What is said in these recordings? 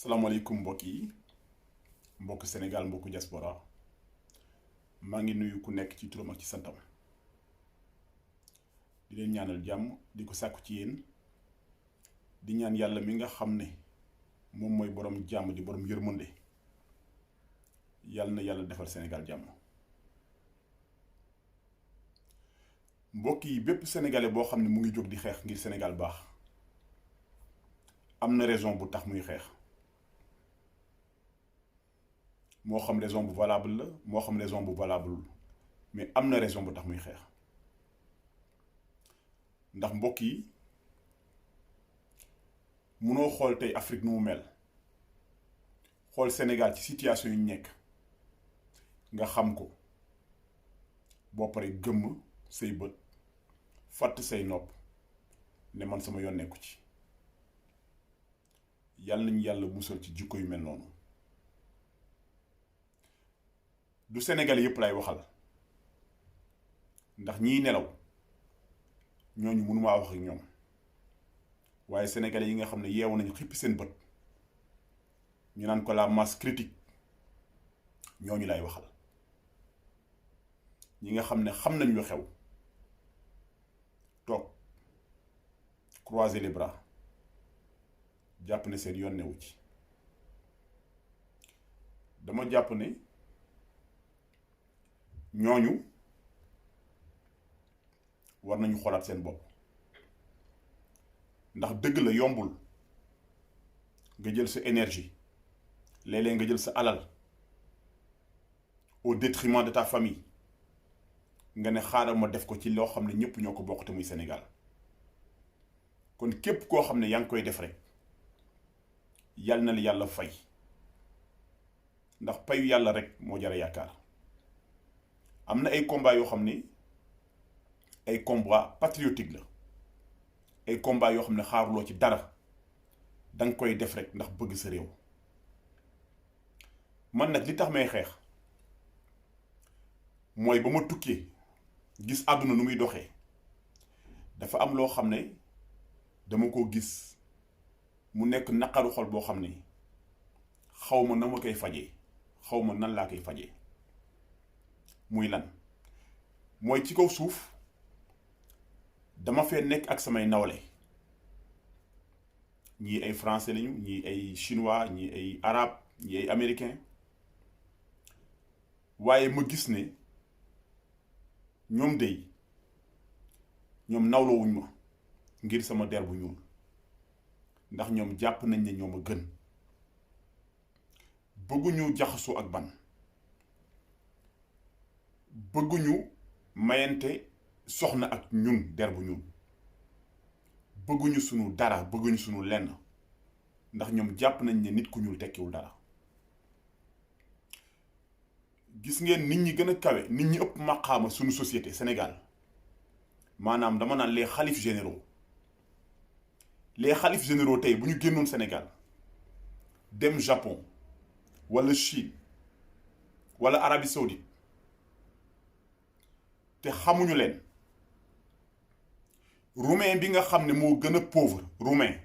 salaamaaleykum mbokk yi mbokk Sénégal mbokk diaspora maa ngi nuyu ku nekk ci turam ak ci santam di leen ñaanal jàmm di ko sàkku ci yéen di ñaan yàlla mi nga xam ne moom mooy borom jàmm di borom yërmande yàlla na yàlla defal Sénégal jàmm. mbokk yi bépp sénégalais boo xam ne mu ngi jóg di xeex ngir Sénégal baax am na raison bu tax muy xeex. moo xam raison bu valable la moo xam raison bu valable mais am na raison bu tax muy xeex ndax mbokk yi munoo xool tey Afrique nu mu mel xool Sénégal ci situation yu nekk nga xam ko boo paree gëmm say bët fàtt say nopp ne man sama yoon nekku ci yàlla nañu yàlla musal ci jikko yu mel noonu. du Sénégalais yëpp lay waxal ndax ñiy nelaw ñooñu mënumaa wax ak ñoom waaye sénégalais yi nga xam ne yeewu nañu xippi seen bët ñu naan ko la masse critique ñooñu lay waxal ñi nga xam ne xam nañ lu xew toog croiser les bras jàpp ne seen yoon newu ci dama jàpp ne ñooñu war nañu xoolaat seen bopp ndax dëgg la yombul nga jël sa énergie léeg-léeg nga jël sa alal au détriment de ta famille nga ne xaaral ma def ko ci loo xam ne ñëpp ñoo ko bokk te muy Sénégal kon képp koo xam ne yaa ngi koy def rek yal na la yàlla fay ndax payu yàlla rek moo jar a yaakaar. am na ay combat yoo xam ne ay combat patriotique la ay combat yoo xam ne xaaruloo ci dara danga koy def rek ndax bëgg sa réew man nag li tax may xeex mooy ba ma tukkee gis àdduna nu muy doxee dafa am loo xam ne dama ko gis mu nekk naqaru xol boo xam ne xaw ma na ma koy fajee xaw ma nan laa koy fajee muy lan mooy ci kaw suuf dama fee nekk ak samay nawle ñii ay français lañu ñii ay chinois ñii ay arabe ñii ay américain waaye ma gis ne ñoom dey ñoom nawlowuñ ma ngir sama der bu ñuul ndax ñoom jàpp nañ ne ñoom a gën bëgguñu jaxasoo ak ban bëgguñu mayante soxna ak ñun der bu ñuul bëgguñu sunu dara bëgguñu sunu lenn ndax ñoom jàpp nañ ne nit ku ñuul tekkiwul dara gis ngeen nit ñi gën a kawe nit ñi ëpp maqaama sunu société Sénégal maanaam dama naan les xalifs généraux tey bu ñu génnoon Sénégal dem Japon wala Chine wala Arabie Saoudite te xamuñu leen roumain bi nga xam ne moo gën a pauvre roumain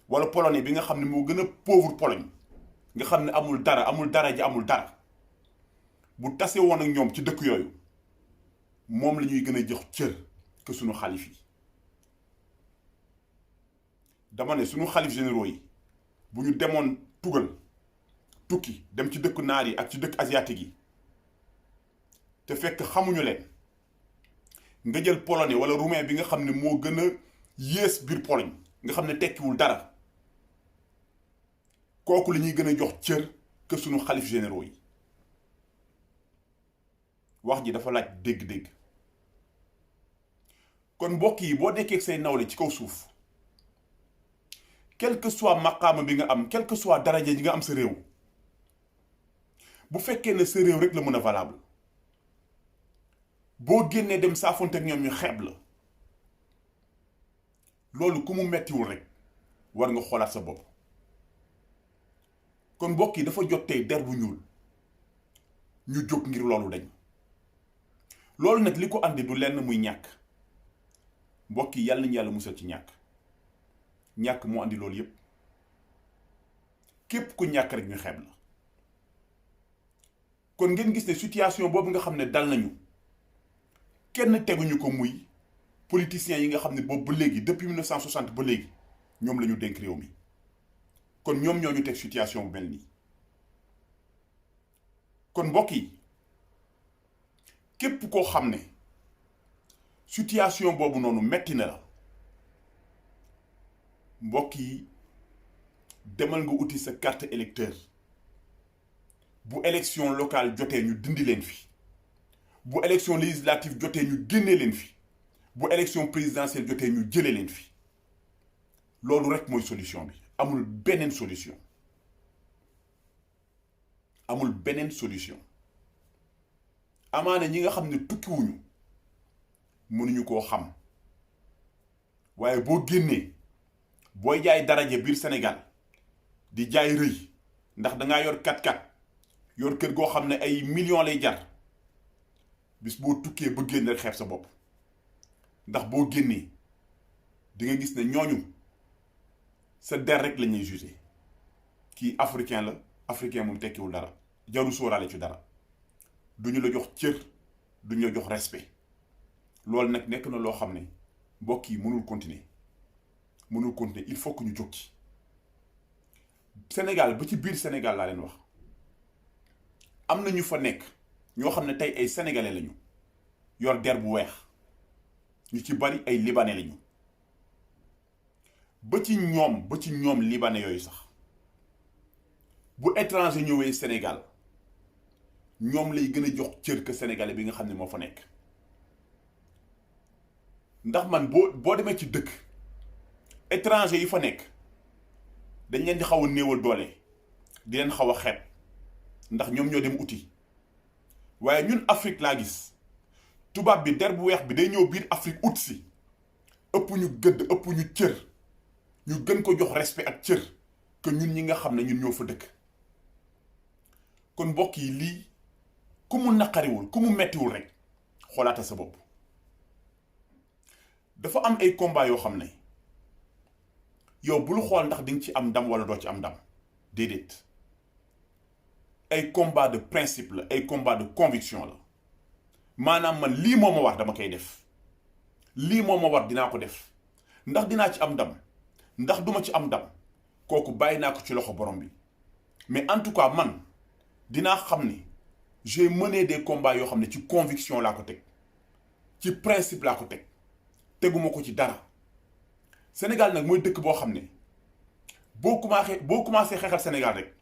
wala polonais bi nga xam ne moo gën a pauvre Pologne nga xam ne amul dara ji amul dara bu tase woon ak ñoom ci dëkk yooyu moom la ñuy gën a jox cër que sunu xalif yi dama ne sunu xalif généraux yi bu ñu demoon tugal tukki dem ci dëkk naar yi ak ci dëkk asiatique yi te fekk xamuñu leen nga jël polonais wala roumain bi nga xam ne moo gën a yées biir Pologne nga xam ne tekkiwul dara kooku la ñuy gën a jox cër que sunu xalif généraux yi wax ji dafa laaj dégg-dégg kon mbokk yi boo nekkee say nawle ci kaw suuf quel que soit maqaama bi nga am quel que soit daraja ji nga am sa réew bu fekkee ne sa réew rek la mën a valable boo génnee dem saafonte ak ñoom ñu xeeb la loolu ku mu mettiwul rek war nga xoolaat sa bopp kon mbokk yi dafa jot tey der bu ñuul ñu jóg ngir loolu dañ loolu nag li ko andi du lenn muy ñàkk mbokk yi yàlla nañu yàlla musal ci ñàkk moo andi loolu yépp képp ku ñàkk rek ñu xeeb la. kon ngeen gis ne situation boobu nga xam ne dal nañu kenn teguñu ko muy politiciens yi nga xam ne boobu ba léegi depuis 1960 ba léegi ñoom la ñu dénk réew mi kon ñoom ñoo ñu teg situation bu mel nii. kon mbokk yi képp koo xam ne situation boobu noonu metti na la mbokk yi demal nga uti sa carte électeur bu élection locale jotee ñu dindi leen fi bu élection législative jotee ñu génnee leen fi bu élection présidentielle jotee ñu jëlee leen fi loolu rek mooy solution bi. amul beneen solution amul beneen solution. amaana ñi nga xam ne tukkiwuñu mënuñu koo xam waaye boo génnee booy jaay daraje biir Sénégal di jaay rëy ndax dangaa yor 4x4 yor kër goo xam ne ay millions lay jar bis boo tukkee ba génn rek xeeb sa bopp ndax boo génnee di nga gis ne ñooñu sa der rek la ñuy jugé kii africain la africain moom tekkiwul dara jaru sóoraale ci dara duñu la jox cër duñu la jox respect loolu nag nekk na loo xam ne mbokk yi mënul continuer il faut que ñu jóg ci Sénégal ba ci biir Sénégal laa leen wax am na ñu fa nekk ñoo xam ne tey ay sénégalais lañu yor der bu weex ñu ci bari ay libanais lañu ba ci ñoom libanais yooyu sax bu étranger ñëwee Sénégal ñoom lay gën a jox cër que sénégalais bi nga xam ne moo fa nekk ndax man boo demee ci dëkk étranger yi fa nekk dañ leen di xaw a néewal doole di leen xaw a xeeb ndax ñoom ñoo dem uti waaye ñun Afrique laa gis tubaab bi der bu weex bi day ñëw biir Afrique ut si ëpp ñu gëdd ëpp ñu cër ñu gën ko jox respect ak cër que ñun ñi nga xam ne ñun ñoo fa dëkk. kon mbokk yi lii ku mu naqariwul ku mu mettiwul rek xoolaata sa bopp. dafa am ay combat yoo xam ne yow bul xool ndax dinga ci am ndam wala doo ci am ndam déedéet ay combat de principe la ay combat de conviction la maanaam man lii moo ma war dama koy def lii moo ma war dinaa ko def ndax dinaa ci am ndam ndax duma ci am ndam kooku bàyyi naa ko ci loxo borom bi mais en tout cas man dinaa xam ne j'ai mené des combats yoo xam ne ci conviction laa ko teg ci principe laa ko teg teguma ko ci dara. Sénégal nag mooy dëkk boo xam ne boo commencé xeexal Sénégal rek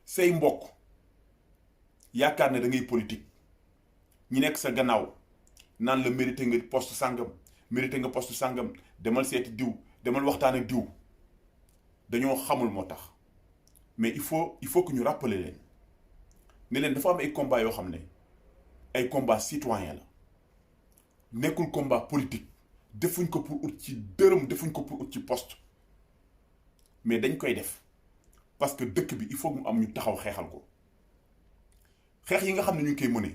say mbokk yaakaar ne da ngay politique ñi nekk sa gannaaw naan la mérité nga poste sàngam mérité nga poste sàngam demal seeti diw demal waxtaan ak diw dañoo xamul moo tax mais il faut que ñu rappeler leen ne leen dafa am ay combat yoo xam ne ay combat citoyen la nekkul combat politique defuñ ko pour ut ci dërëm defuñ ko pour ut ci poste mais dañ koy def parce que dëkk bi il faut mu am ñu taxaw xeexal ko xeex yi nga xam ne ñu ngi koy mëne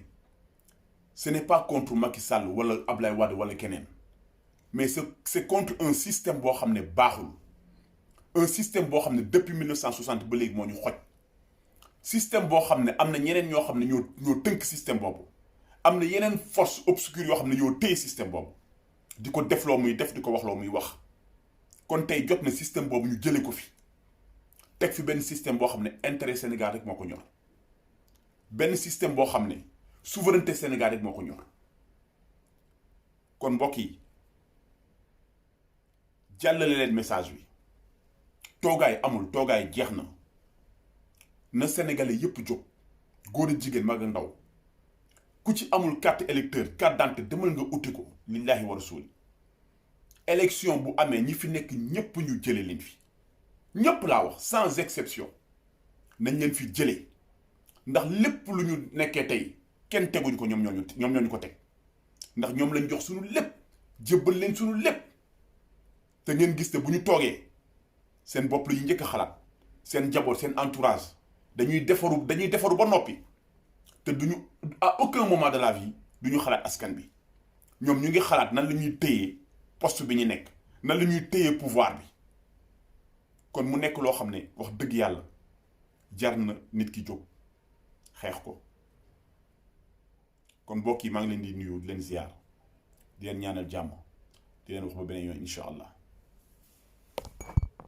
ce n'est pas contre Macky Sall wala Ablaye Wade wala keneen mais c'est contre un système boo xam ne baaxul un système boo xam ne depuis 1960 ba léegi moo ñu xoj système boo xam ne am na ñeneen ñoo xam ne ñoo tënk système boobu am na yeneen force obscure yoo xam ne ñoo téye système boobu di ko def loo muy def di ko wax loo muy wax kon tey jot na système boobu ñu jëlee ko fi teg fi benn système boo xam ne intérêt Sénégal rek moo ko ñor benn système boo xam ne souveraineté Sénégal rek moo ko ñor kon mbokk yi jàllale leen message bi toogaay amul toogaay jeex na Sénégalais yépp jóg góor a jigéen mag a ndaw ku ci amul carte électeur carte d'identité demal nga uti ko lillahi wa rasuli élection bu amee ñi fi nekk ñépp ñu jële leen fi ñépp laa wax sans exception nañ leen fi jëlee ndax lépp lu ñu nekkee tey kenn teguñu ko ñoom ñooñu ko teg ndax ñoom lañ jox suñu lépp jébbal leen suñu lépp te ngeen gis te bu ñu toogee seen bopp la ñu njëkk a xalaat seen njaboot seen entourage dañuy defaru ba noppi te duñu à aucun moment de la vie duñu xalaat askan bi ñoom ñu ngi xalaat nan la ñuy téyee poste bi ñu nekk nan la ñuy téyee pouvoir bi kon mu nekk loo xam ne wax dëgg yàlla jar na nit ki jóg xeex ko. kon mbokk yi maa ngi leen di nuyu di leen ziar di leen ñaanal jàmm di leen wax ba beneen yoon incha allah.